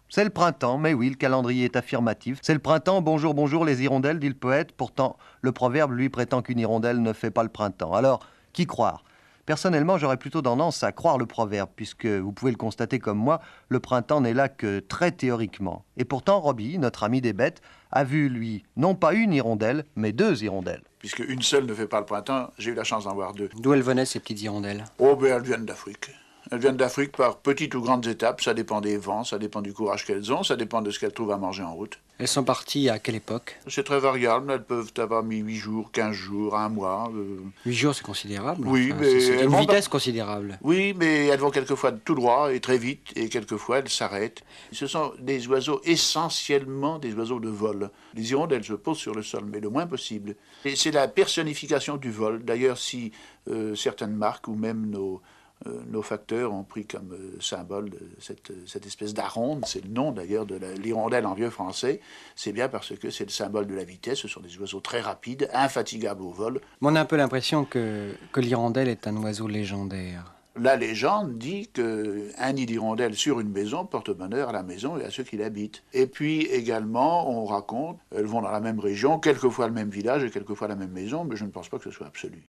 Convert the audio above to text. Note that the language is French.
C'est le printemps, mais oui, le calendrier est affirmatif. C'est le printemps, bonjour, bonjour les hirondelles, dit le poète. Pourtant, le proverbe, lui, prétend qu'une hirondelle ne fait pas le printemps. Alors, qui croire? Personnellement, j'aurais plutôt tendance à croire le proverbe, puisque, vous pouvez le constater comme moi, le printemps n'est là que très théoriquement. Et pourtant, Robbie, notre ami des bêtes, a vu, lui, non pas une hirondelle, mais deux hirondelles. Puisque une seule ne fait pas le printemps, j'ai eu la chance d'en voir deux. D'où elles venaient, ces petites hirondelles? Oh, ben elles viennent d'Afrique. Elles viennent d'Afrique par petites ou grandes étapes, ça dépend des vents, ça dépend du courage qu'elles ont, ça dépend de ce qu'elles trouvent à manger en route. Elles sont parties à quelle époque? C'est très variable, elles peuvent avoir mis 8 jours, 15 jours, un mois. 8 jours, c'est considérable. Oui, Enfin, mais c'est elles une vont vitesse considérable. Oui, mais elles vont quelquefois tout droit et très vite, et quelquefois elles s'arrêtent. Ce sont des oiseaux essentiellement des oiseaux de vol. Les hirondelles se posent sur le sol, mais le moins possible. Et c'est la personnification du vol. D'ailleurs, si certaines marques ou même nos facteurs ont pris comme symbole cette espèce d'aronde, c'est le nom d'ailleurs de l'hirondelle en vieux français, c'est bien parce que c'est le symbole de la vitesse, ce sont des oiseaux très rapides, infatigables au vol. Mais on a un peu l'impression que l'hirondelle est un oiseau légendaire. La légende dit qu'un nid d'hirondelle sur une maison porte bonheur à la maison et à ceux qui l'habitent. Et puis également, on raconte, elles vont dans la même région, quelquefois le même village et quelquefois la même maison, mais je ne pense pas que ce soit absolu.